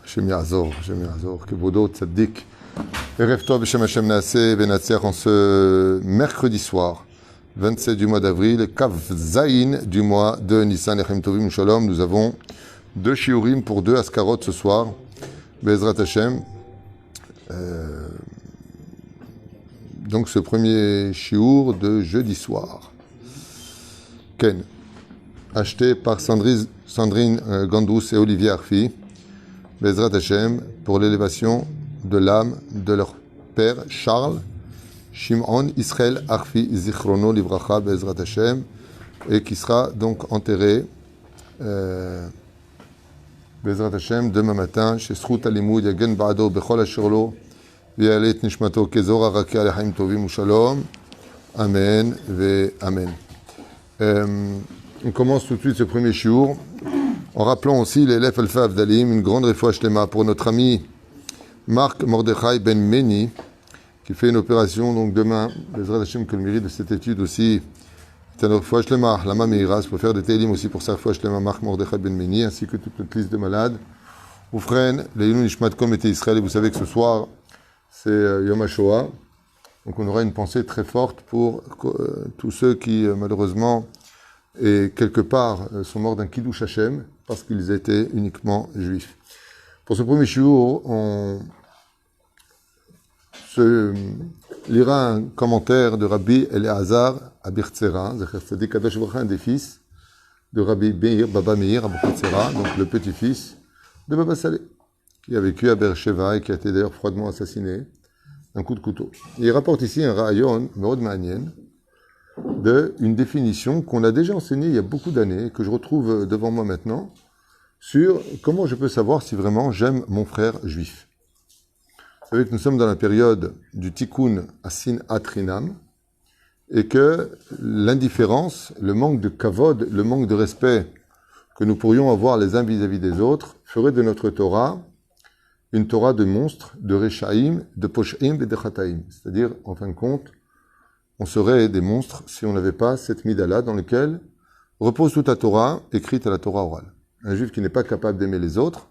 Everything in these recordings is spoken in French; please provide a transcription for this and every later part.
Hashem Ya'azor, Kebodo, Tzaddik. Erev Tov, Beshem Hashem Naaseh, Benatzer, en ce mercredi soir, 27 du mois d'avril, Kav Zayin du mois de Nissan, Lechem Tovim Shalom. Nous avons 2 shiurim pour 2 askarot ce soir. Bezrat Hashem. Donc ce premier shiur de jeudi soir. Ken, acheté par Sandrine Gandous et Olivier Arfi. Bezrat Hashem, pour l'élévation de l'âme de leur père Charles, Shimon Israël Arfi Zichrono Livracha Bezrat Hashem, et qui sera donc enterré Bezrat Hashem demain matin chez Srut Alimud Yagen Ba'ado Bechol Asherlo V'yalet Nishmato Kezor Araki Alechaim Tovim Shalom. Amen ve Amen. On commence tout de suite ce premier shiur en rappelant aussi l'élève Alpha Avdalim, une grande réfoua shlema pour notre ami Marc Mordechai Ben Meni, qui fait une opération donc demain. Bezrat Hashem, que le mérite de cette étude aussi est un réfoua shlema, Lama Meiras, pour faire des télim aussi pour sa réfoua shlema, Marc Mordechai Ben Meni, ainsi que toute notre liste de malades. Oufren, Leilun Nishmat Kom était Israël, et vous savez que ce soir c'est Yom HaShoah, donc on aura une pensée très forte pour tous ceux qui malheureusement et quelque part sont morts d'un Kiddush Hashem parce qu'ils étaient uniquement juifs. Pour ce premier shiur, on se lira un commentaire de Rabbi Eliezer Abichtzera, Zecher Tzadik Kadosh V'Racha, un des fils de Rabbi Meir, Baba Meir Abichtzera, donc le petit-fils de Baba Saleh, qui a vécu à Beersheva et qui a été d'ailleurs froidement assassiné d'un coup de couteau. Et il rapporte ici un ra'ayon, Meod Ma'anien, d'une définition qu'on a déjà enseignée il y a beaucoup d'années, que je retrouve devant moi maintenant, sur comment je peux savoir si vraiment j'aime mon frère juif. Vous savez que nous sommes dans la période du Tikkun Asin Atrinam, et que l'indifférence, le manque de kavod, le manque de respect que nous pourrions avoir les uns vis-à-vis des autres, ferait de notre Torah une Torah de monstres, de Rechaim, de Posh'im et de Chataim. C'est-à-dire, en fin de compte, on serait des monstres si on n'avait pas cette mida-là dans laquelle repose toute la Torah écrite à la Torah orale. Un juif qui n'est pas capable d'aimer les autres,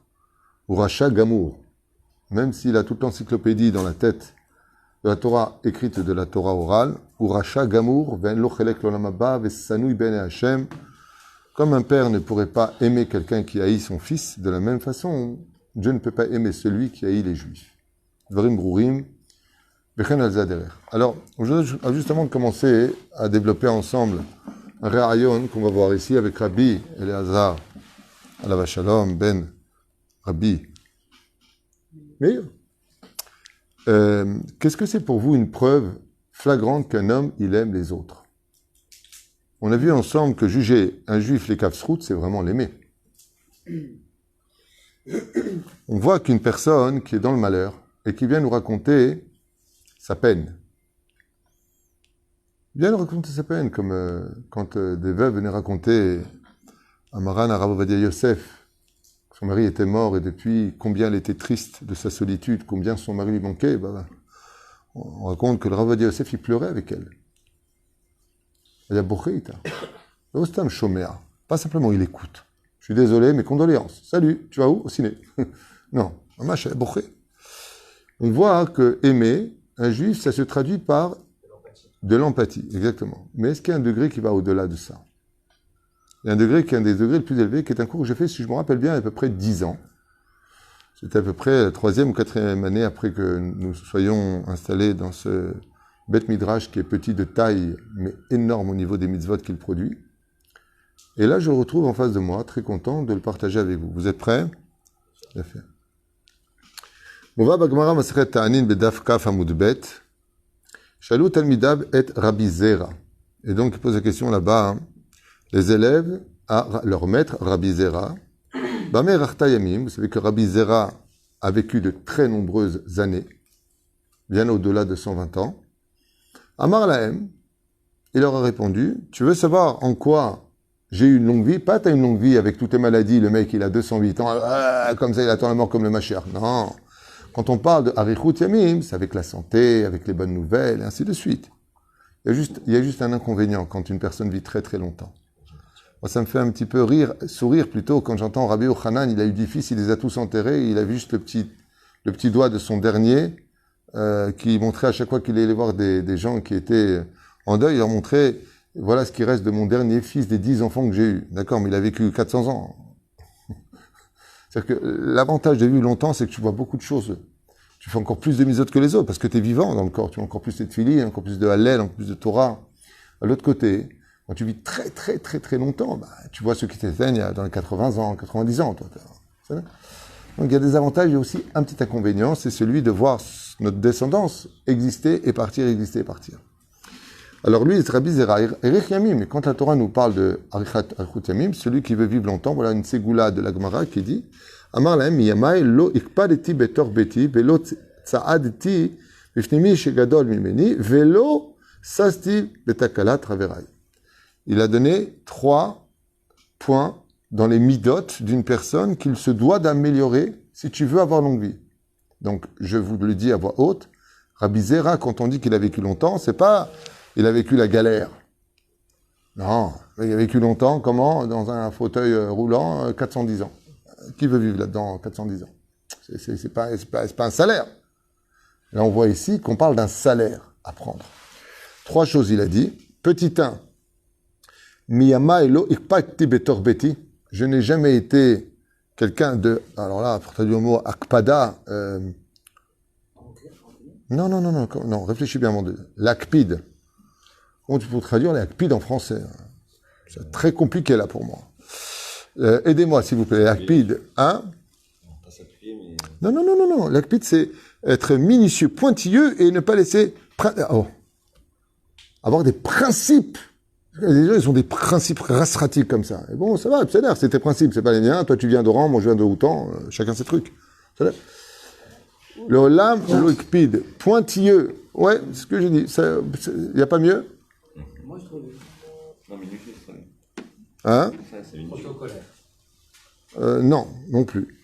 ou Racha Gamour, même s'il a toute l'encyclopédie dans la tête de la Torah écrite de la Torah orale, ou Racha Gamour, ben lochelek l'olamaba, vesanui ben Hashem, comme un père ne pourrait pas aimer quelqu'un qui haït son fils, de la même façon, Dieu ne peut pas aimer celui qui haït les juifs. Dvarim Brourim, alors, je vais justement commencer à développer ensemble un ra'ayon qu'on va voir ici avec Rabbi Eliezer Alav Shalom ben Rabbi Meir. Qu'est-ce que c'est pour vous une preuve flagrante qu'un homme, il aime les autres? On a vu ensemble que juger un juif les kafsrout, c'est vraiment l'aimer. On voit qu'une personne qui est dans le malheur et qui vient nous raconter sa peine. Il vient nous raconter sa peine, comme quand des veuves venaient raconter à Maran Arav Ovadia Yosef, son mari était mort et depuis combien elle était triste de sa solitude, combien son mari lui manquait. On raconte que le Rav Ovadia Yosef, il pleurait avec elle. Il y a Bocheita. L'ostam Shomea. Pas simplement il écoute. Je suis désolé, mes condoléances. Salut, tu vas où? Au ciné. Non, Mamash, il y a Boché. On voit que aimer un juif, ça se traduit par de l'empathie, exactement. Mais est-ce qu'il y a un degré qui va au-delà de ça? Il y a un degré qui est un des degrés les plus élevés, qui est un cours que j'ai fait, si je me rappelle bien, il y a à peu près 10 ans. C'était à peu près la 3e ou 4e année après que nous soyons installés dans ce Beth Midrash qui est petit de taille, mais énorme au niveau des mitzvot qu'il produit. Et là, je le retrouve en face de moi, très content de le partager avec vous. Vous êtes prêts? Bien fait. Mova Bagmara Masechet Ta'anin Bedaf Kaf Amud Bet. Shalou Talmidav et Rabbi Zera. Et donc, il pose la question là-bas, les élèves à leur maître, Rabbi Zera. Bamer Artayamim, vous savez que Rabbi Zera a vécu de très nombreuses années, bien au-delà de 120 ans. Amar Lahem, il leur a répondu, tu veux savoir en quoi j'ai eu une longue vie? Pas t'as une longue vie avec toutes tes maladies, le mec il a 208 ans, comme ça il attend la mort comme le Mashiach. Non. Quand on parle de Arichut Yamim, c'est avec la santé, avec les bonnes nouvelles, et ainsi de suite. Il y a juste un inconvénient quand une personne vit très très longtemps. Moi, ça me fait un petit peu sourire plutôt, quand j'entends Rabbi Yochanan, il a eu 10 fils, il les a tous enterrés, il a vu juste le petit doigt de son dernier, qui montrait à chaque fois qu'il allait voir des gens qui étaient en deuil, il leur montrait, voilà ce qui reste de mon dernier fils, des 10 enfants que j'ai eus. D'accord, mais il a vécu 400 ans. C'est-à-dire que l'avantage de vivre longtemps, c'est que tu vois beaucoup de choses. Tu fais encore plus de mitzvot que les autres, parce que tu es vivant dans le corps. Tu as encore plus de tefilin, encore plus de hallel, encore plus de Torah. À l'autre côté, quand tu vis très, très, très, très longtemps, bah, tu vois ceux qui t'éteignent dans les 80 ans, 90 ans, toi. Donc il y a des avantages, il y a aussi un petit inconvénient, c'est celui de voir notre descendance exister et partir, exister et partir. Alors lui, c'est Rabbi Zera, Erich Yamim, et quand la Torah nous parle de Arichat Archut Yamim, celui qui veut vivre longtemps, voilà une ségoula de la Gemara qui dit Amar lahem miyamai lo ikpadeti betor beti velo tsaadti bifnimi shegadol mimeni velo sasti betakalat raverai. Il a donné 3 points dans les midot d'une personne qu'il se doit d'améliorer si tu veux avoir longue vie. Donc, je vous le dis à voix haute, Rabbi Zera, quand on dit qu'il a vécu longtemps, c'est pas il a vécu la galère. Non, il a vécu longtemps, comment? Dans un fauteuil roulant, 410 ans. Qui veut vivre là-dedans 410 ans? C'est pas un salaire. Là, on voit ici qu'on parle d'un salaire à prendre. 3 choses, il a dit. Petit 1, Miyama elo ikpakti betor beti. Je n'ai jamais été quelqu'un de... Alors là, pour traduire le mot akpada... Non, réfléchis bien, mon Dieu. L'akpid. Comment tu peux traduire l'akpid en français? C'est très compliqué là pour moi. Aidez-moi, s'il vous plaît. L'akpid, hein? Non. L'akpid, c'est être minutieux, pointilleux et ne pas laisser... Avoir des principes. Les gens, ils ont des principes rasratiques comme ça. Et bon, ça va, c'est tes principes, c'est pas les miens. Toi, tu viens d'Oran, moi, je viens de Houtan. Chacun ses trucs. Le olam, l'ikpid, pointilleux. Ouais, c'est ce que j'ai dit. Il n'y a pas mieux? Moi, je trouve. Non, minutieux, c'est très bien. Hein? Ça, c'est minutieux. Non plus.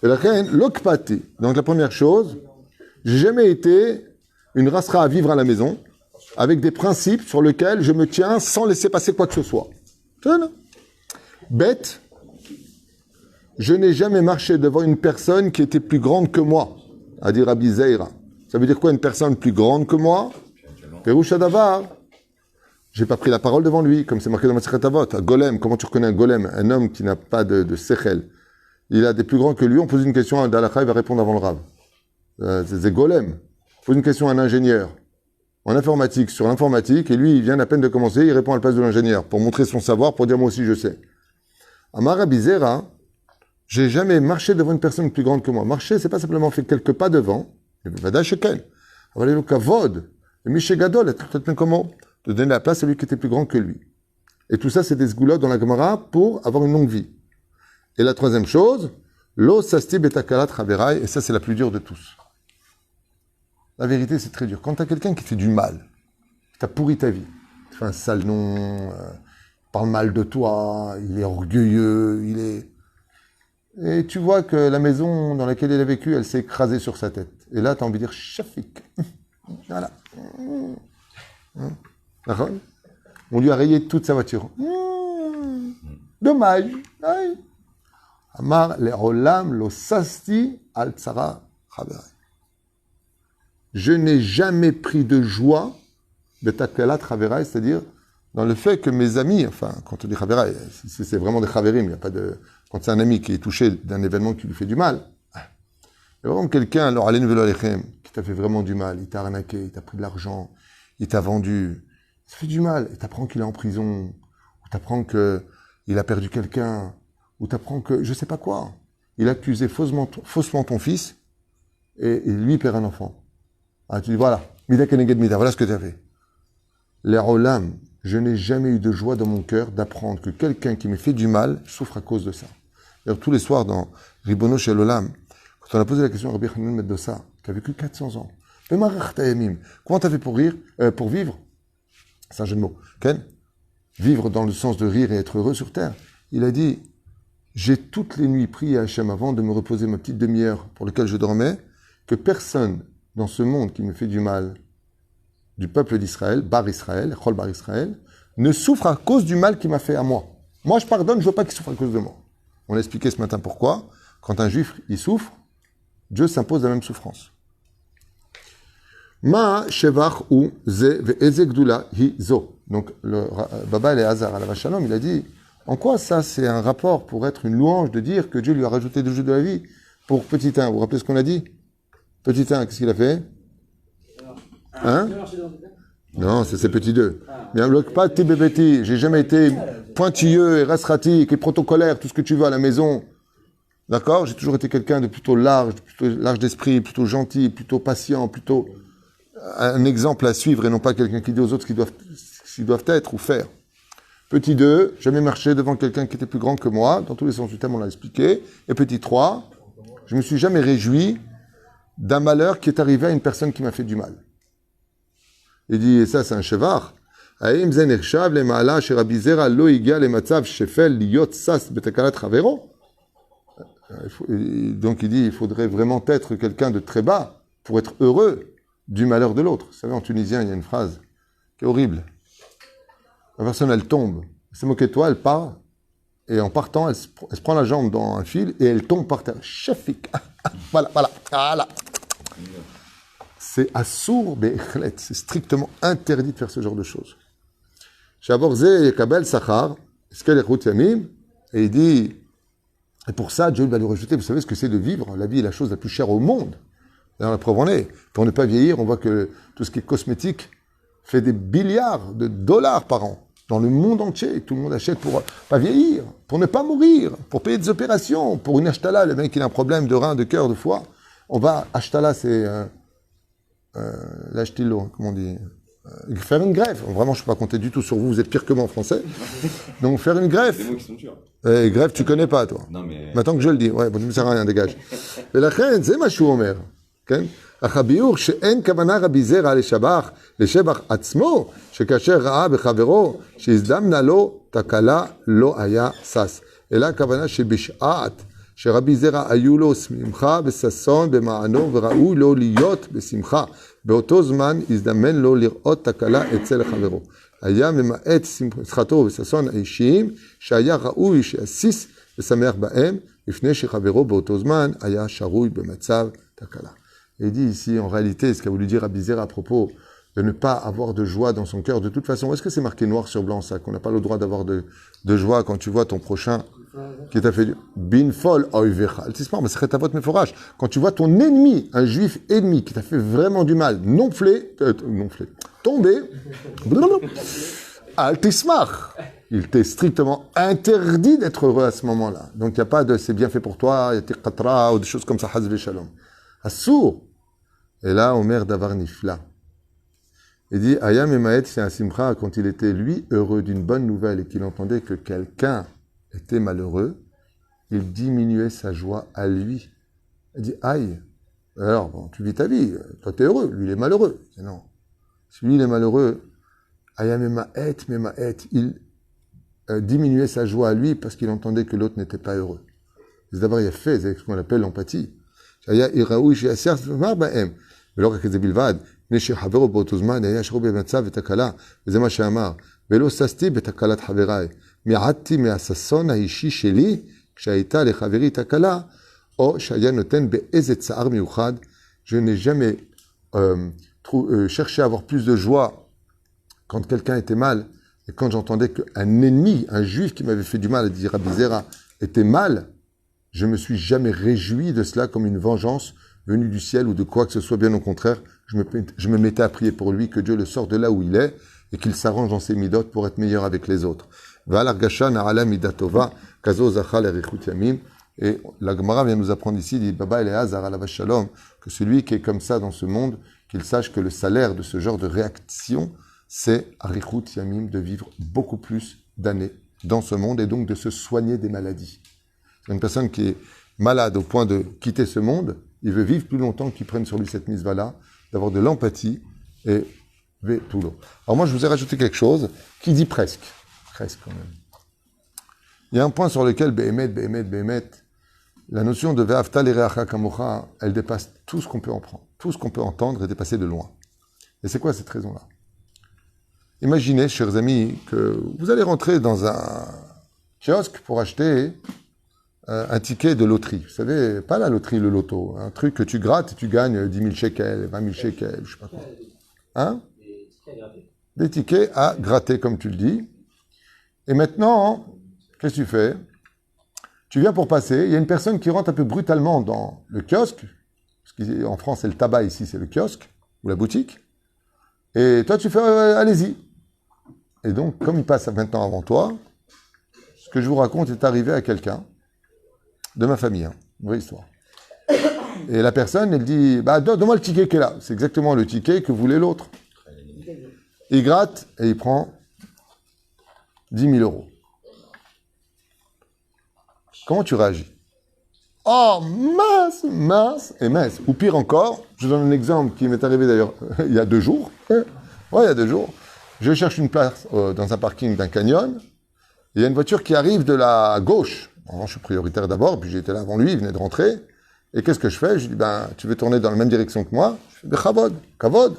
Et la reine, l'okpati. Donc, la première chose, j'ai jamais été une rasra à vivre à la maison, avec des principes sur lesquels je me tiens sans laisser passer quoi que ce soit. Bête, je n'ai jamais marché devant une personne qui était plus grande que moi, a dit Rabbi Zeira. Ça veut dire quoi une personne plus grande que moi? Peroucha Davar. J'ai pas pris la parole devant lui, comme c'est marqué dans ma Masechet Avot. Un golem, comment tu reconnais un golem? Un homme qui n'a pas de sechel. Il a des plus grands que lui, on pose une question à un Dalakha, il va répondre avant le Rav. C'est golem. On pose une question à un ingénieur en informatique, sur l'informatique, et lui, il vient à peine de commencer, il répond à la place de l'ingénieur, pour montrer son savoir, pour dire moi aussi je sais. Amar Rabbi Zera, j'ai jamais marché devant une personne plus grande que moi. Marcher, c'est pas simplement faire quelques pas devant, Vada Shekel, avaler le kavod, le Mishégadol, comment de donner la place à lui qui était plus grand que lui. Et tout ça, c'est des sgoulots dans la Gemara pour avoir une longue vie. Et la troisième chose, lo sasti betakalat raverai, et ça, c'est la plus dure de tous. La vérité, c'est très dur. Quand tu as quelqu'un qui fait du mal, qui t'a pourri ta vie, il fait un sale nom, parle mal de toi, il est orgueilleux, Et tu vois que la maison dans laquelle il a vécu, elle s'est écrasée sur sa tête. Et là, tu as envie de dire, chafik. Voilà. On lui a rayé toute sa voiture. Dommage. Amar le'olam lo sasti al tzara chaverai. Je n'ai jamais pris de joie de takalat chaverai, c'est-à-dire dans le fait que mes amis, enfin, quand on dit chaverai, c'est vraiment des chaverim, il n'y a pas de... Quand c'est un ami qui est touché d'un événement qui lui fait du mal, il y a vraiment quelqu'un, alors allez velo alechem, qui t'a fait vraiment du mal, il t'a arnaqué, il t'a pris de l'argent, il t'a vendu, il t'a fait du mal, et t'apprends qu'il est en prison, ou t'apprends qu'il a perdu quelqu'un, ou t'apprends que, je sais pas quoi, il a accusé faussement ton fils, et lui perd un enfant. Ah, tu dis, voilà, mida keneged mida, voilà ce que tu as fait. L'Olam, je n'ai jamais eu de joie dans mon cœur d'apprendre que quelqu'un qui me fait du mal souffre à cause de ça. D'ailleurs, tous les soirs dans Ribono Shel Olam, quand on a posé la question à Rabbi Hanun Meddosa, qui a vécu 400 ans, comment t'as fait pour vivre? C'est un jeu de mots. Ken? Vivre dans le sens de rire et être heureux sur terre. Il a dit, j'ai toutes les nuits prié à Hachem avant de me reposer ma petite demi-heure pour laquelle je dormais, que personne dans ce monde qui me fait du mal, du peuple d'Israël, Bar Israël, Chol Bar Israël, ne souffre à cause du mal qu'il m'a fait à moi. Moi, je pardonne, je veux pas qu'il souffre à cause de moi. On a expliqué ce matin pourquoi. Quand un juif, il souffre, Dieu s'impose la même souffrance. Ma shevach ou ze ve'eze gdula hi zo. Donc, le Baba Eliezer alav shalom, il a dit, en quoi ça, c'est un rapport pour être une louange de dire que Dieu lui a rajouté 2 jours de la vie pour petit 1. Vous vous rappelez ce qu'on a dit? Petit 1, qu'est-ce qu'il a fait? Hein? Non, c'est petit 2. Mais bloque pas de bébéti. J'ai jamais été pointilleux et rasratique et protocolaire, tout ce que tu veux à la maison. D'accord? J'ai toujours été quelqu'un de plutôt large d'esprit, plutôt gentil, plutôt patient, plutôt un exemple à suivre et non pas quelqu'un qui dit aux autres ce qu'ils doivent être ou faire. Petit 2, jamais marché devant quelqu'un qui était plus grand que moi, dans tous les sens du terme, on l'a expliqué. Et petit 3, je me suis jamais réjoui d'un malheur qui est arrivé à une personne qui m'a fait du mal. Il dit, et ça c'est un chevar. Donc il dit, il faudrait vraiment être quelqu'un de très bas pour être heureux du malheur de l'autre. Vous savez, en tunisien, il y a une phrase qui est horrible. La personne, elle tombe. Elle s'est moquée de toi, elle part. Et en partant, elle se prend la jambe dans un fil et elle tombe par terre. Chafik. Voilà. C'est assour be'echlet. C'est strictement interdit de faire ce genre de choses. Shavor ze yekabel sachar. Et il dit, et pour ça, Dieu va lui rajouter, vous savez ce que c'est de vivre. La vie est la chose la plus chère au monde. D'ailleurs, la preuve en est. Pour ne pas vieillir, on voit que tout ce qui est cosmétique fait des milliards de dollars par an. Dans le monde entier, tout le monde achète pour pas vieillir, pour ne pas mourir, pour payer des opérations, pour une ashtala. Le mec, il a un problème de rein, de cœur, de foie. On va, ashtala, c'est l'ashtilo, comment on dit, faire une greffe. Vraiment, je ne peux pas compter du tout sur vous, vous êtes pire que moi en français. Donc, faire une greffe. C'est des mots qui sont durs. Greffe, tu connais pas, toi. Non, mais. Maintenant que je le dis, ouais, bon, tu ne me sers à rien, dégage. Et la reine, c'est ma chou omer. החביור שאין כוונה רבי זרע לשבח עצמו, שכאשר ראה בחברו שהזדמנה לו תקלה לא היה שש. אלא הכוונה שבשעת שרבי זרע היו לו שמחה וששון במענו וראוי לו להיות בשמחה. באותו זמן הזדמן לו לראות תקלה אצל חברו. היה ממעט שמחתו וששון האישיים שהיה ראוי שיסיס ושמח בהם, לפני שחברו באותו זמן היה שרוי במצב תקלה. Et il dit ici, en réalité, ce qu'a voulu dire Rabbi Zera à propos de ne pas avoir de joie dans son cœur, de toute façon, est-ce que c'est marqué noir sur blanc, ça, qu'on n'a pas le droit d'avoir de joie quand tu vois ton prochain qui t'a fait du binfol oivecha. Mais c'est ta votre méforage. Quand tu vois ton ennemi, un juif ennemi, qui t'a fait vraiment du mal, tomber, altismach. Il t'est strictement interdit d'être heureux à ce moment-là. Donc il n'y a pas de c'est bien fait pour toi, il y a tes qatra ou des choses comme ça, hazve shalom. Assour. Et là, Omer Davar Nifla. Il dit, Ayam Emaet c'est un simcha, quand il était, lui, heureux d'une bonne nouvelle et qu'il entendait que quelqu'un était malheureux, il diminuait sa joie à lui. Il dit, aïe, alors, bon, tu vis ta vie, toi t'es heureux, lui il est malheureux. Il dit, non. Si lui il est malheureux, Ayam Emaet, il diminuait sa joie à lui parce qu'il entendait que l'autre n'était pas heureux. C'est d'abord, il a fait, c'est ce qu'on appelle l'empathie. שהיה ראוי שיעשה דבר בהם, ולא רק את זה בלבד, מפני שחברו באותו זמן היה שרוי במצב ותקלה, וזה מה שאמר, ולא ששתי בתקלת חבריי, מיעדתי מהששון האישי שלי, כשהייתה לחברי תקלה, או שהיה נותן באיזה צער מיוחד, je n'ai jamais cherché à avoir plus de joie quand quelqu'un était mal, et quand j'entendais qu'un ennemi, un juif qui m'avait fait du mal, à dire Rabbi Zera, était mal, je me suis jamais réjoui de cela comme une vengeance venue du ciel ou de quoi que ce soit. Bien au contraire, je me mettais à prier pour lui, que Dieu le sorte de là où il est et qu'il s'arrange dans ses midot pour être meilleur avec les autres. Et la Gemara vient nous apprendre ici, dit Baba Eliezer alav shalom, que celui qui est comme ça dans ce monde, qu'il sache que le salaire de ce genre de réaction, c'est arichut yamim, de vivre beaucoup plus d'années dans ce monde et donc de se soigner des maladies. Une personne qui est malade au point de quitter ce monde, il veut vivre plus longtemps qu'il prenne sur lui cette mitzvah-là, d'avoir de l'empathie et tout l'eau. Alors moi, je vous ai rajouté quelque chose qui dit presque quand même. Il y a un point sur lequel Behemet, la notion de Ve'afta l'ereacha kamocha, elle dépasse tout ce qu'on peut en prendre, tout ce qu'on peut entendre est dépassé de loin. Et c'est quoi cette raison-là? Imaginez, chers amis, que vous allez rentrer dans un kiosque pour acheter un ticket de loterie. Vous savez, pas la loterie, le loto. Un truc que tu grattes et tu gagnes 10 000 shekels, 20 000 shekels, je sais pas quoi. Hein? Des tickets à gratter, comme tu le dis. Et maintenant, qu'est-ce que tu fais? Tu viens pour passer, il y a une personne qui rentre un peu brutalement dans le kiosque, parce qu'en France c'est le tabac, ici c'est le kiosque, ou la boutique, et toi tu fais allez-y. Et donc, comme il passe maintenant avant toi, ce que je vous raconte est arrivé à quelqu'un de ma famille, hein, une vraie histoire. Et la personne, elle dit, bah donne-moi le ticket qui est là. C'est exactement le ticket que voulait l'autre. Il gratte et il prend 10 000 euros. Comment tu réagis? Oh, mince, et mince. Ou pire encore, je vous donne un exemple qui m'est arrivé d'ailleurs il y a 2 jours. Ouais, il y a 2 jours. Je cherche une place dans un parking d'un canyon. Il y a une voiture qui arrive de la gauche. Bon, je suis prioritaire d'abord, puis j'étais là avant lui, il venait de rentrer. Et qu'est-ce que je fais? Je lui dis, ben, tu veux tourner dans la même direction que moi? Je fais, kavod.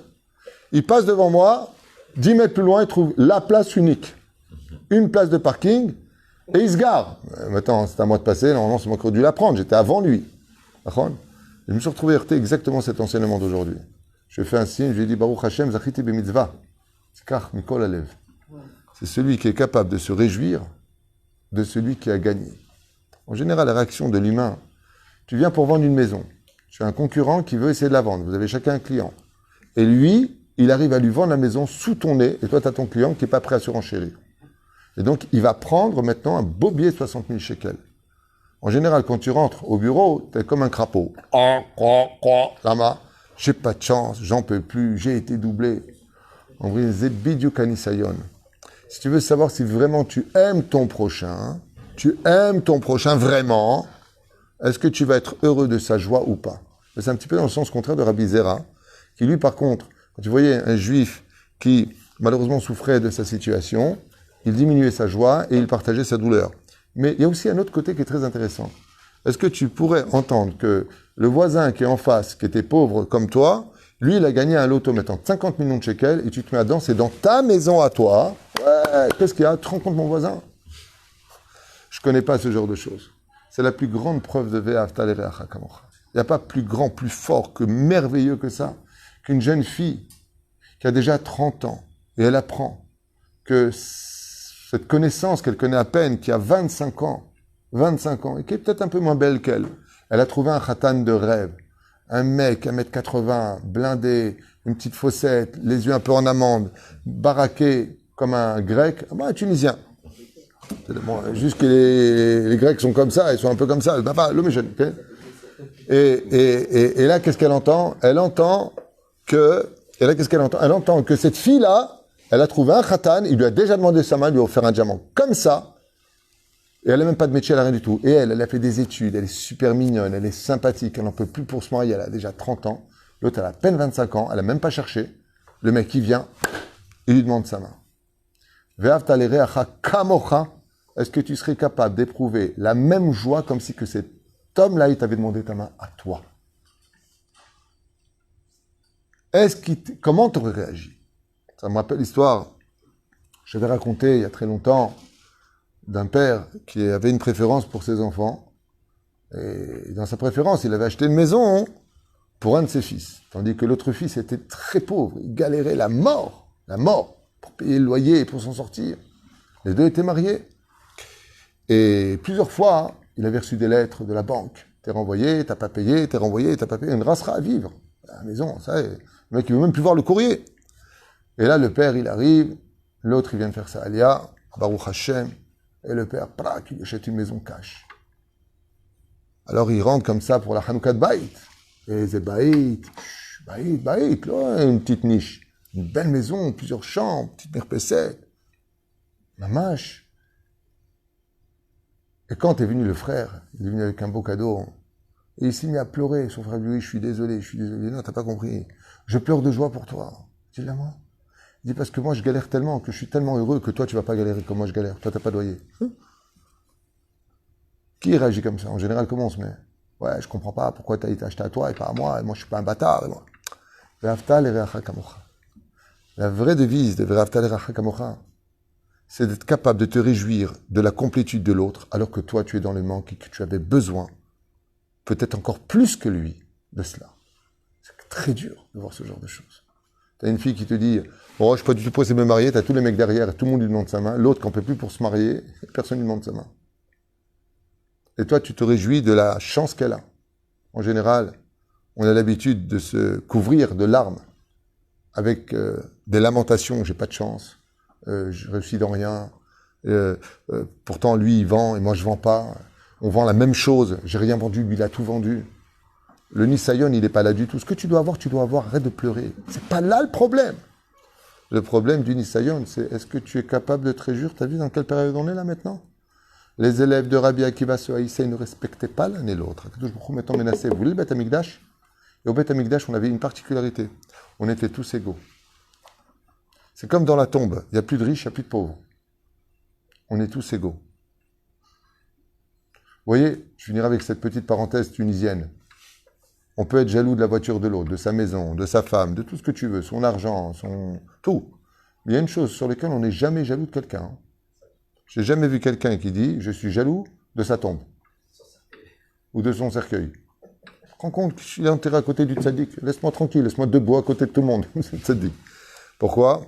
Il passe devant moi, 10 mètres plus loin, il trouve la place unique. Une place de parking. Et il se gare. Maintenant, c'est à moi de passer. Normalement, c'est moi qui aurais dû la prendre. J'étais avant lui. Je me suis retrouvé heurté exactement cet enseignement d'aujourd'hui. Je fais un signe, je lui ai dit, Baruch Hashem, zachiti b'mitzvah. Tzkach mikol alev. C'est celui qui est capable de se réjouir de celui qui a gagné. En général, la réaction de l'humain, tu viens pour vendre une maison. Tu as un concurrent qui veut essayer de la vendre. Vous avez chacun un client. Et lui, il arrive à lui vendre la maison sous ton nez. Et toi, tu as ton client qui n'est pas prêt à se renchérir. Et donc, il va prendre maintenant un beau billet de 60 000 shekels. En général, quand tu rentres au bureau, tu es comme un crapaud. Lama, j'ai pas de chance, j'en peux plus, j'ai été doublé. En vrai, Zebidiu Kanisayon. Si tu veux savoir si vraiment tu aimes ton prochain vraiment, est-ce que tu vas être heureux de sa joie ou pas? C'est un petit peu dans le sens contraire de Rabbi Zera, qui lui, par contre, quand tu voyais un juif qui, malheureusement, souffrait de sa situation, il diminuait sa joie et il partageait sa douleur. Mais il y a aussi un autre côté qui est très intéressant. Est-ce que tu pourrais entendre que le voisin qui est en face, qui était pauvre comme toi, lui, il a gagné un loto mettant 50 millions de shekels et tu te mets à danser dans ta maison à toi. Ouais, qu'est-ce qu'il y a? Tu te rends compte, mon voisin? Je connais pas ce genre de choses. C'est la plus grande preuve de Ve'ahavta l'ereacha kamocha. Il n'y a pas plus grand, plus fort, que merveilleux que ça, qu'une jeune fille qui a déjà 30 ans et elle apprend que cette connaissance qu'elle connaît à peine, qui a 25 ans, et qui est peut-être un peu moins belle qu'elle, elle a trouvé un khatan de rêve, un mec, 1m80, blindé, une petite fossette, les yeux un peu en amande, baraqué comme un grec, un tunisien. Bon, juste que les Grecs sont comme ça, ils sont un peu comme ça, le papa, l'homme est jeune. Okay, et là, qu'est-ce qu'elle entend? Elle entend que cette fille-là, elle a trouvé un khatan, il lui a déjà demandé sa main, il lui a offert un diamant. Comme ça, et elle n'a même pas de métier, elle n'a rien du tout. Et elle a fait des études, elle est super mignonne, elle est sympathique, elle n'en peut plus pour se marier, elle a déjà 30 ans. L'autre, elle a à peine 25 ans, elle n'a même pas cherché. Le mec, il vient, il lui demande sa main. Ve'ahavta l'ereacha kamocha. Est-ce que tu serais capable d'éprouver la même joie comme si que cet homme-là, il t'avait demandé ta main à toi? Comment tu aurais réagi? Ça me rappelle l'histoire, je l'avais raconté il y a très longtemps, d'un père qui avait une préférence pour ses enfants. Et dans sa préférence, il avait acheté une maison pour un de ses fils. Tandis que l'autre fils était très pauvre. Il galérait la mort, pour payer le loyer et pour s'en sortir. Les deux étaient mariés. Et plusieurs fois, il avait reçu des lettres de la banque. T'es renvoyé, t'as pas payé, t'es renvoyé, t'as pas payé. Une racera à vivre. À la maison, ça, le mec, il veut même plus voir le courrier. Et là, le père, il arrive. L'autre, il vient de faire sa alia. Baruch Hashem. Et le père, il achète une maison cash. Alors, il rentre comme ça pour la Hanouka de Baït. Et c'est Baït, là, une petite niche. Une belle maison, plusieurs chambres, petite merpessette. Mamache. Et quand est venu le frère, il est venu avec un beau cadeau, et il s'est mis à pleurer. Son frère lui dit, je suis désolé. Non, t'as pas compris. Je pleure de joie pour toi. Dis-le à moi. Il dit, parce que moi, je galère tellement, que je suis tellement heureux que toi, tu vas pas galérer comme moi, je galère. Toi, t'as pas de loyer. Qui réagit comme ça? En général, comment on se met? Ouais, je comprends pas pourquoi t'as été acheté à toi et pas à moi, et moi, je suis pas un bâtard. Et moi, Ve'ahavta l'ereacha kamocha. La vraie devise de Ve'ahavta l'orecha kamocha, c'est d'être capable de te réjouir de la complétude de l'autre, alors que toi, tu es dans le manque et que tu avais besoin, peut-être encore plus que lui, de cela. C'est très dur de voir ce genre de choses. T'as une fille qui te dit « Oh, je suis pas du tout pressé de me marier », t'as tous les mecs derrière, et tout le monde lui demande sa main. L'autre qui n'en peut plus pour se marier, personne lui demande sa main. Et toi, tu te réjouis de la chance qu'elle a. En général, on a l'habitude de se couvrir de larmes avec des lamentations. J'ai pas de chance, je réussis dans rien. Pourtant, lui, il vend et moi, je vends pas. On vend la même chose. J'ai rien vendu, lui, il a tout vendu. Le Nisayon, il n'est pas là du tout. Ce que tu dois avoir, arrête de pleurer. C'est pas là le problème. Le problème du Nisayon, c'est est-ce que tu es capable de te réjouir? T'as vu dans quelle période on est là maintenant? Les élèves de Rabbi Akiva se haïssaient, ils ne respectaient pas l'un et l'autre. Vous voulez le Beth Amikdash? Et au Beth Amikdash, on avait une particularité. On était tous égaux. C'est comme dans la tombe. Il n'y a plus de riches, il n'y a plus de pauvres. On est tous égaux. Vous voyez, je finirai avec cette petite parenthèse tunisienne. On peut être jaloux de la voiture de l'autre, de sa maison, de sa femme, de tout ce que tu veux, son argent, son... tout. Mais il y a une chose sur laquelle on n'est jamais jaloux de quelqu'un. Je n'ai jamais vu quelqu'un qui dit « je suis jaloux de sa tombe » ou de son cercueil. Je me rends compte que je suis enterré à côté du tzaddik. Laisse-moi tranquille, laisse-moi debout à côté de tout le monde. C'est le tzaddik. Pourquoi?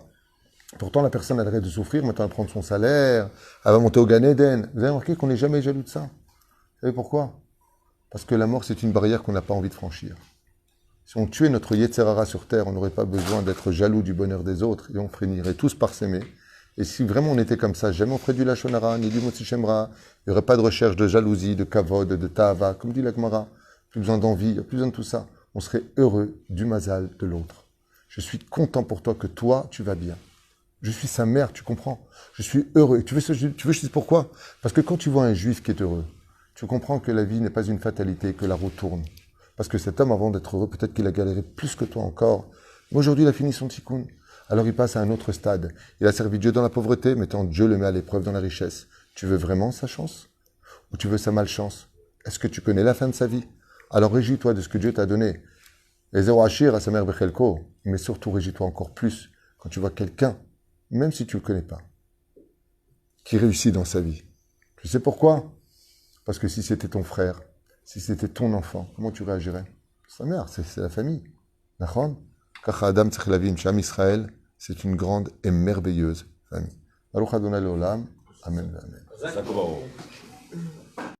Pourtant, la personne elle arrête de souffrir, maintenant elle va prendre son salaire, elle va monter au Gan Eden. Vous avez remarqué qu'on n'est jamais jaloux de ça. Vous savez pourquoi? Parce que la mort, c'est une barrière qu'on n'a pas envie de franchir. Si on tuait notre Yetzer Hara sur terre, on n'aurait pas besoin d'être jaloux du bonheur des autres et on finirait tous par s'aimer. Et si vraiment on était comme ça, jamais on ferait du Lachon Hara, ni du Motzi Shemra, il n'y aurait pas de recherche de jalousie, de kavod, de ta'ava, comme dit la Gemara. Plus besoin d'envie, plus besoin de tout ça. On serait heureux du mazal de l'autre. Je suis content pour toi que toi, tu vas bien. Je suis sa mère, tu comprends? Je suis heureux. Tu veux que je dise pourquoi? Parce que quand tu vois un juif qui est heureux, tu comprends que la vie n'est pas une fatalité, que la roue tourne. Parce que cet homme, avant d'être heureux, peut-être qu'il a galéré plus que toi encore. Mais aujourd'hui, il a fini son tikkun. Alors il passe à un autre stade. Il a servi Dieu dans la pauvreté, mais tant Dieu le met à l'épreuve dans la richesse. Tu veux vraiment sa chance? Ou tu veux sa malchance? Est-ce que tu connais la fin de sa vie? Alors réjouis-toi de ce que Dieu t'a donné. Et zéro achir à sa mère Bechelko. Mais surtout, réjouis-toi encore plus quand tu vois quelqu'un, même si tu ne le connais pas, qui réussit dans sa vie. Tu sais pourquoi? Parce que si c'était ton frère, si c'était ton enfant, comment tu réagirais? Sa mère, c'est la famille. D'accord? Kacha Adam Tzech Lavin, Sham Israël, c'est une grande et merveilleuse famille. Baruch Adonai Leolam. Amen. Amen.